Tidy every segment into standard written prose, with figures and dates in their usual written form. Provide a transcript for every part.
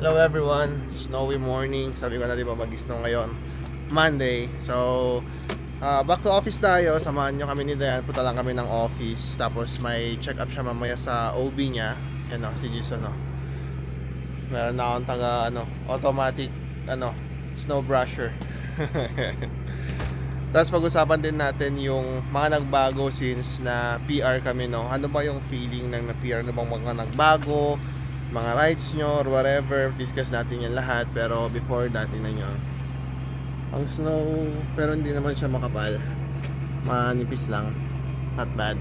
Hello everyone, snowy morning. Sabi ko na di ba mag-snow ngayon, Monday. So, back to office tayo. Samahan nyo kami ni Dayan. Punta lang kami ng office. Tapos may check up siya mamaya sa OB niya. Yan o, si Jason o. Meron na akong taga automatic snow brusher. Tapos pag-usapan din natin yung mga nagbago since na PR kami, no. Ano ba yung feeling ng na-PR? Ano bang mga nagbago? Mga rights nyo or whatever. Discuss natin yan lahat. Pero before that, tingnan nyo ang snow, pero hindi naman siya makapal, manipis lang, not bad.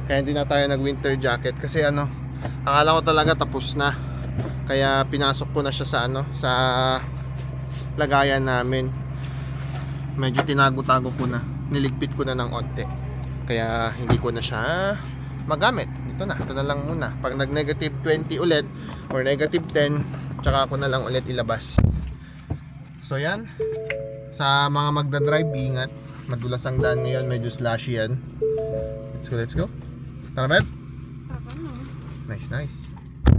Kaya hindi na tayo nag winter jacket kasi akala ko talaga tapos na, kaya pinasok ko na siya sa sa lagayan namin. Medyo tinago-tago ko na, niligpit ko na ng onte, kaya hindi ko na siya magamit. Ito na lang muna. Pag nag negative 20 ulit or negative 10, tsaka ako na lang ulit ilabas. So yan, sa mga magdadrive, ingat, madulas ang daan ngayon, medyo slushy yan. Let's go. Tara, babe? Nice.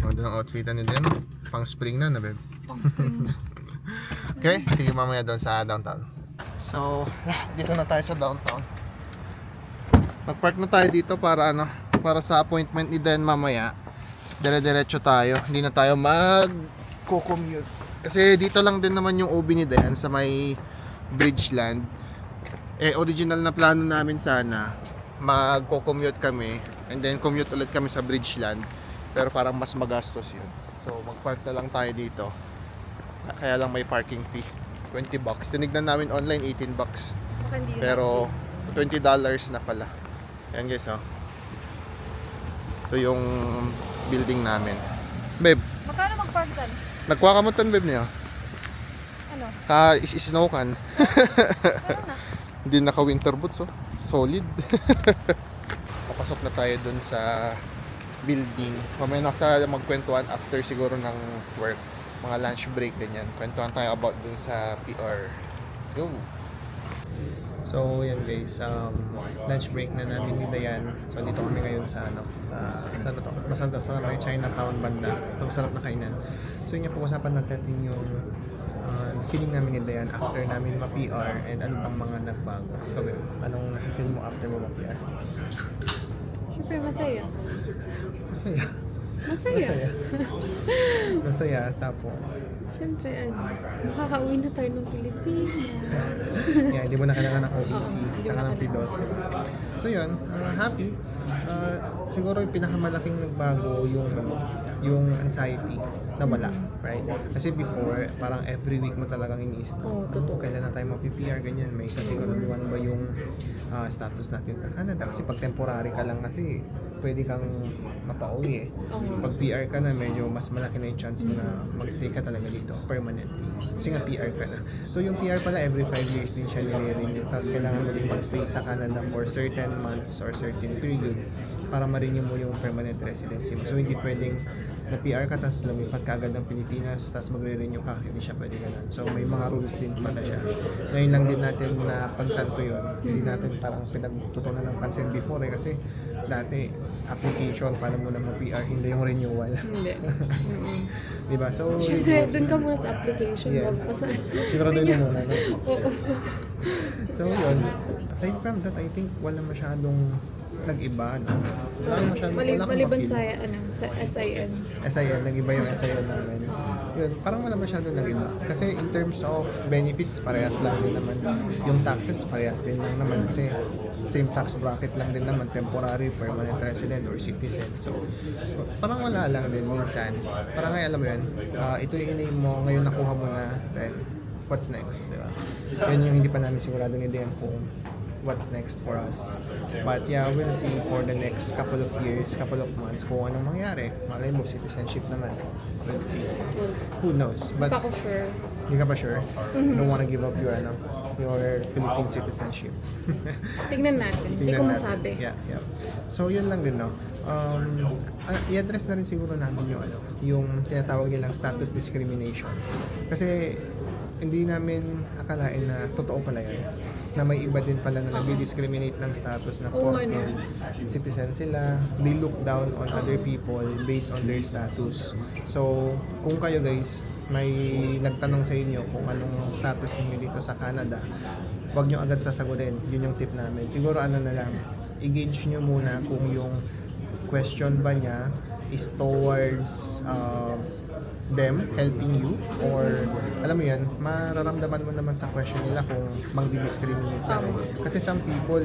Maganda ng outfitan din. Pang spring na, babe? Pang spring na. Okay, sige mamaya doon sa downtown. So, dito na tayo sa downtown. Nag-park na tayo dito para para sa appointment ni Dan mamaya. Dire-diretso tayo, hindi na tayo mag-commute. Kasi dito lang din naman yung OB ni Dan sa may Bridgeland. Original na plano namin sana magko-commute kami and then commute ulit kami sa Bridgeland, pero parang mas magastos yun. So mag-park na lang tayo dito. Kaya lang may parking fee, $20. Tinignan namin online, $18. Pero $20 na pala. Ayan guys, oh. Ito yung building namin. Babe, Magkano mag-park dyan? nagkuha ka mo tan, babe, niya? Ano? Is-snow kan. Kaya na. Hindi naka winter boots, oh. Solid. Papasok na tayo dun sa building. Mamaya nasa magkwentuhan after siguro ng work, mga lunch break ganyan. Kwentuhan tayo about dun sa PR. Let's go. So yan guys, lunch break na namin ni Dayan. So dito kami ngayon sa saan to? Sa may Chinatown banda. Ang sarap na kainan. So yun yung pag-usapan natin yung feeling namin ni Dayan after namin ma-PR and ano pang mga nagbago. Ikaw, anong nafe-feel mo after mo ma-PR? Siyempre masaya. Masaya. Masaya. Masaya, tapos Siyempre makakauwi na tayo ng Pilipinas. yeah, hindi mo na kailangan ng OBC Oo, tsaka ng PDOS, diba? So yun, happy. Siguro yung pinakamalaking nagbago yung anxiety na wala, right? Kasi before, parang every week mo talagang iniisip Oo, totoo. kailan na tayo mag-PR, ganyan. May kasiguraduhan ba yung status natin sa Canada? Kasi pag temporary ka lang kasi, pwede kang mapauwi eh. Pag PR ka na, medyo mas malaki na yung chance mo na magstay ka talaga dito permanently. Kasi nga PR ka na. So yung PR pala, every 5 years din siya nire-renew. Tapos kailangan mo din magstay sa Canada for certain months or certain period para ma-renew mo yung permanent residency mo. So hindi pwedeng na PR ka, tapos lumipat ka agad ng Pilipinas, tapos magre-renew ka, hindi siya pwede ganun. So may mga rules din pala siya. Ngayon lang din natin na pagtanto yun. Hindi natin parang pinagtutunan ng pansin before eh, kasi dati application para muna mag-PR, hindi yung renewal. Hindi. Diba? So Siyempre, dun ka muna sa application. Yeah. Wag pa sa... siguro doon yung muna, no? Oo. So yun, aside from that, I think wala masyadong nag-iba, no? Maliban sa sa SIN. SIN, nag-iba yung SIN namin. Yun, parang wala masyadong nag-iba. Kasi in terms of benefits, parehas lang din naman. Yung taxes, parehas din lang naman. Kasi same tax bracket lang din naman, temporary, permanent resident, or citizen. So, parang wala lang din minsan. Parang ngayon, alam mo yun, ito yung in-aim mo, ngayon nakuha mo na, then what's next, diba? Yan yung hindi pa namin siguradong idean kung what's next for us. But yeah, we'll see for the next couple of years, couple of months kung anong mangyari. Malay mo, citizenship naman. We'll see. Who knows? But Hindi pa ako sure. hindi ka pa sure? You don't wanna give up your Philippine citizenship. Tignan natin. Hindi ko Tingnan masabi. natin. Yeah. So yun lang din, no. I-address na rin siguro namin yung tinatawag nilang status discrimination. Kasi hindi namin akalain na totoo pala yan. na may iba din pala na nag-discriminate ng status na Oo, porke ano. citizen sila, they look down on other people based on their status. So, kung kayo guys, may nagtanong sa inyo kung anong status niyo dito sa Canada, huwag nyo agad sasagutin. Yun yung tip namin. Siguro ano na lang, i-gauge nyo muna kung yung question ba niya is towards them helping you, or alam mo yan, mararamdaman mo naman sa question nila kung mang-discriminate ka rin. Kasi some people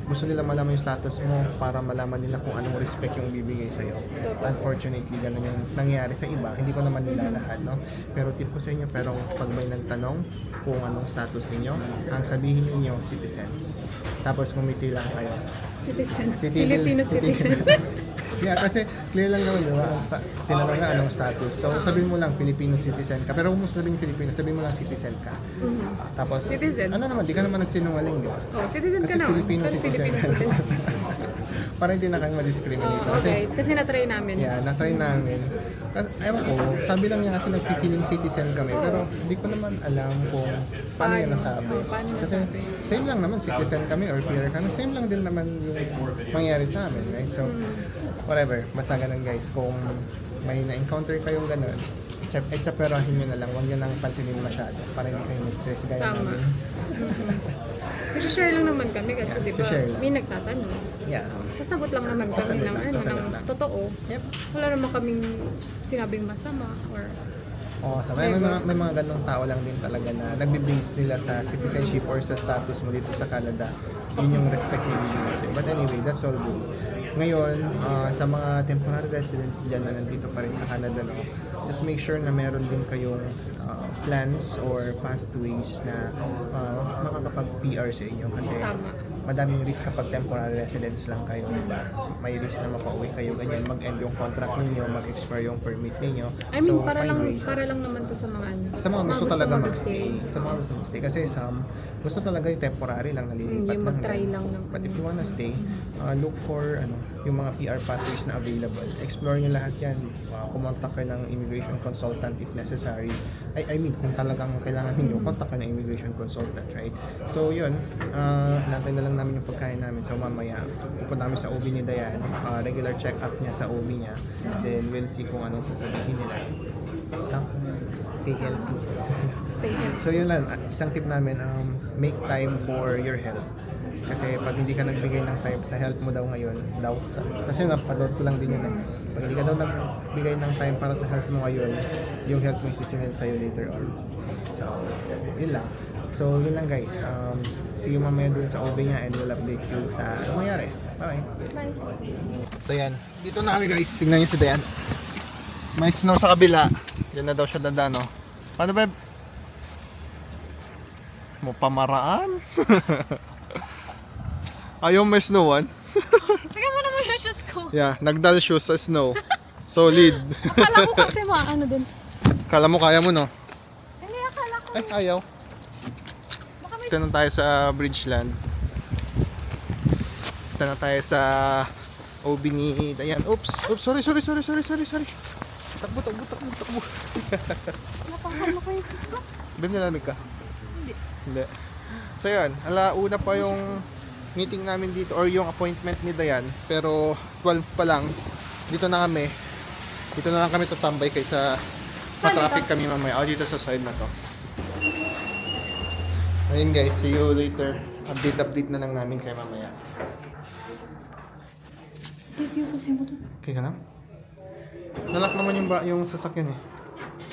gusto nila malaman yung status mo para malaman nila kung anong respect yung ibibigay sa'yo. Unfortunately, ganun yung nangyayari sa iba. Hindi ko naman nila lahat, no? Pero tip ko sa inyo, pero pag may nagtanong kung anong status ninyo, ang sabihin ninyo, citizens. Tapos ngumiti lang kayo. Citizen. Titigil- Filipino titigil. citizen. Yeah, kasi clear lang naman, di ba? Tinanong nga anong status. So, sabihin mo lang Filipino citizen ka. Pero kung mo sabihin Filipino, sabihin mo lang citizen ka. Tapos, Citizen. ano naman, di ka naman nagsinungaling, di ba? Oh, citizen ka Kasi naman. Filipino Pero citizen ka citizen. Para hindi na kayo ma-discriminate. Oo, guys. Kasi na-try namin. Yeah, na-try namin. Kasi, ewan ko, sabi lang niya kasi nagpipiling citizen kami. Oo. Pero hindi ko naman alam kung paano niya nasabi. Oo, paano Kasi nasabi? same lang naman, citizen kami or PR kami. Same lang din naman yung mangyari sa amin, right? So, whatever. Basta ganun guys. Kung may na-encounter kayong ganun, etsaperahin nyo na lang. Huwag nyo nang pansinin masyado para hindi kayo na-stress gaya Tama. namin. Kasi share lang naman kami kasi Yeah, di ba share lang. may nagtatanong. Yeah. Sasagot lang naman kami Sasagot ng lang, ano, sasagot ng lang. totoo. Yep. Wala naman kaming sinabing masama or Oo, sa may mga ganong tao lang din talaga na nagbe-base sila sa citizenship or sa status mo dito sa Canada. Yun yung respect na ibigay sa'yo. But anyway, that's all good. Ngayon, sa mga temporary residents dyan na nandito pa rin sa Canada, no, just make sure na meron din kayong plans or pathways na makakapag-PR sa inyo. Kasi tama. madaming risk kapag temporary residence lang kayo, diba? May risk na mapauwi kayo, ganyan, mag-end yung contract ninyo, mag-expire yung permit ninyo. I mean, So, find ways. para lang naman to sa mga ano. Sa mga gusto talaga mag-stay. mag-stay. Sa mga gusto mag-stay. Kasi some gusto talaga yung temporary lang, nalilipat Yung lang. mag-try din. lang ng But if you wanna stay, look for yung mga PR pathways na available. Explore nyo lahat yan. Kumontak kayo ng immigration consultant if necessary. I mean, kung talagang kailangan ninyo, contact kayo ng immigration consultant, right? So yun, nantay na lang namin yung pagkain namin. So mamaya, pupunta namin sa OB ni Dayan. Regular check-up niya sa OB niya. Then we'll see kung anong sasabihin nila. Stay healthy. Stay healthy. So yun lang, isang tip namin, make time for your health. Kasi pag hindi ka nagbigay ng time sa health mo daw ngayon, kasi napadot ko lang din yun eh. Pag hindi ka daw nagbigay ng time para sa health mo ngayon, yung health mo isisingil sa'yo later on. So, yun lang. So, yun lang guys. See you mamaya dun sa OB niya and we'll update you sa ano mangyari. Bye! Bye. So yan, dito na kami guys. Tingnan niyo si Dayan. May snow sa kabila. Diyan na daw siya dadaan, no? Paano ba? Mo pamaraan? Ayaw may snowan? Tingnan mo naman yung shoes ko. Yeah, nagdal shoes sa snow. Solid. Akala ko kasi ano dun. Kala mo kaya mo, no? Hindi, akala ko. Ay, ayaw. Baka may... Ito na tayo sa Bridgeland. Ito na tayo sa OB ni Dayan. Oops, sorry. Takbo. Napakahal ko yung... Bim, nalamig ka? Hindi. So yun, alauna pa yung meeting namin dito or yung appointment ni Dayan. Pero 12 pa lang. Dito na kami. Dito na lang kami tatambay kaysa pa-traffic kami mamaya. Dito sa side na to. Ayun guys, see you later. Update na lang namin kayo mamaya. Babe, yung susi mo dun. Okay ka na? Nalak naman yung sasakyan eh.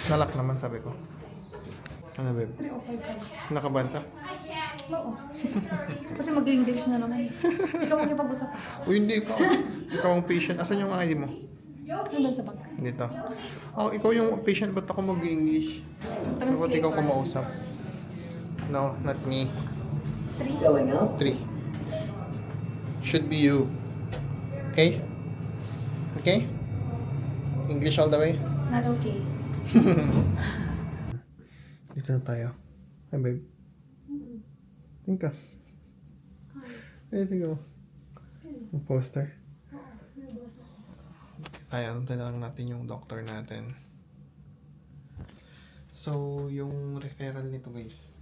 Nalak naman sabi ko. Ano babe? Nakaban ka? Oo. Kasi mag-English na naman. Ikaw makipag-usap. Uy, hindi ikaw. Ikaw ang patient. Asan yung ID mo? Nandun sa bag. Dito. Ikaw yung patient. Ba't ako mag-English? Ba't ikaw kumausap? No, not me. 3. Should be you. Okay? Okay? English all the way? Not okay. Dito na tayo. Hi, babe. Tingka. Tingka mo. Yung poster. Tayo, antayin na lang natin yung doctor natin. So, yung referral nito guys.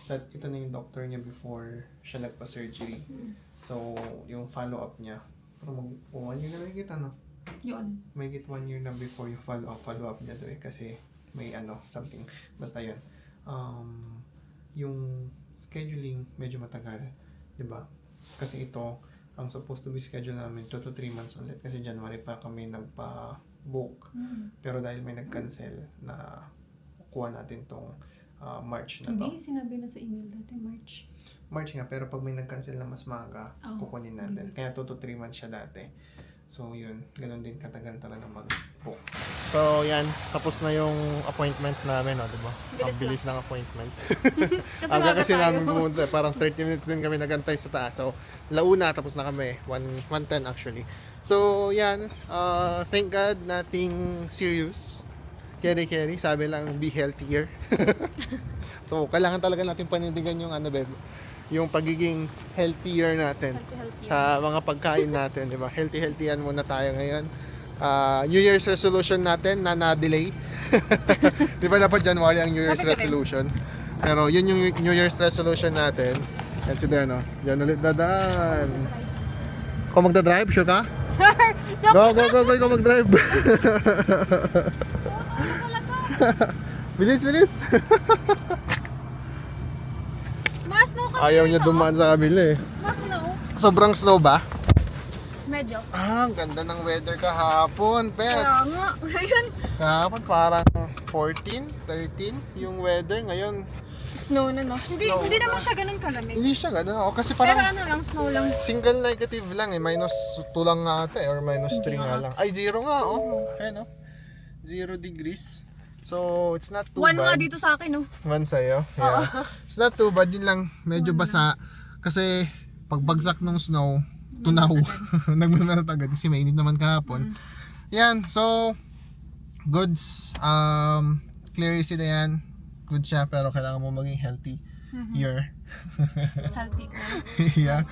that ito na yung doctor niya before siya nagpa-surgery. So, yung follow-up niya, pero 1 year na nakikita, no? Yun. May 1 year na before yung follow-up niya doon kasi may something. Basta yun. Yung scheduling medyo matagal, di ba? Kasi ito, ang supposed to be schedule namin 2 to 3 months ulit kasi January pa kami nagpa-book. Pero dahil may nag-cancel na kuha natin tong March na to. Hindi, sinabi na sa email dati, March. March nga, pero pag may nag-cancel na mas maaga, kukunin natin. Kaya 2 to 3 months siya dati. So yun, ganun din katagal talaga mag-book. So yan, tapos na yung appointment namin, no, diba? Ang bilis ng appointment. Aga kasi namin pumunta, parang 30 minutes din kami nagantay sa taas. So, launa, tapos na kami, 1:10 actually. So yan, thank God, nothing serious. Carry, sabi lang, be healthier. So, kailangan talaga natin panindigan yung yung pagiging healthier natin sa mga pagkain natin, di ba? Healthy-healthyan muna tayo ngayon. New Year's resolution natin na-delay. Di ba dapat January ang New Year's resolution? Pero yun yung New Year's resolution natin. Yan si Dano. Yan ulit dadan. Ikaw magdadrive? Sure ka? Sure! Go, ikaw mag-drive. Bilis! Mas snow kasi Ayaw niya dito. dumaan sa kabila eh. Mas snow. Sobrang snow ba? Medyo. Ang ganda ng weather kahapon, Pes. Kaya nga. Ngayon. Kahapon parang 14, 13 yung weather. Ngayon, Snow na, no? Hindi Snow naman na. siya ganun kalamig. hindi siya gano'n. O, kasi Pero parang ano lang, snow lang. single negative lang eh. -2 lang nga ata eh. Or -3 nga lang. Ay, 0 nga oh. Ayan oh. 0 degrees. So, it's not too 1 nga bad. dito sa akin, no? 1 sa'yo? Yeah. It's not too bad. Yun lang, medyo basa. Kasi, pagbagsak ng snow, tunaw. Nagmamanat agad kasi mainit naman kahapon. Yan, so, goods. Clear sila yan. Good siya, pero kailangan mo maging healthy. Healthy. Yeah.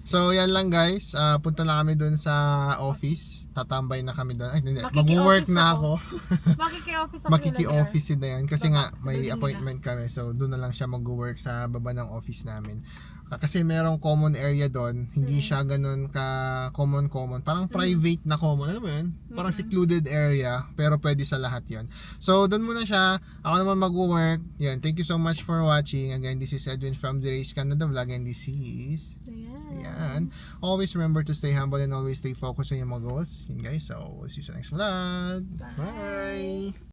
So, yan lang guys. Punta na kami dun sa office. Tatambay na kami dun. Ay, hindi. Mag-work Makiki-office na ako. ako. Makiki-office ako. Makiki-office si Dayan kasi nga Baka sa may building appointment kami, so doon na lang siya mag-work sa baba ng office namin. Kasi merong common area doon, hindi siya ganun ka common, parang private na common, alam mo yun? Parang secluded area, pero pwede sa lahat yon. So doon muna siya, ako naman mag-work. Yan, thank you so much for watching. Again, this is Edwin from The Race Canada Vlog, and this is yan. Always remember to stay humble and always stay focused on your mga goals. Yun guys, so see you sa next vlog. Bye!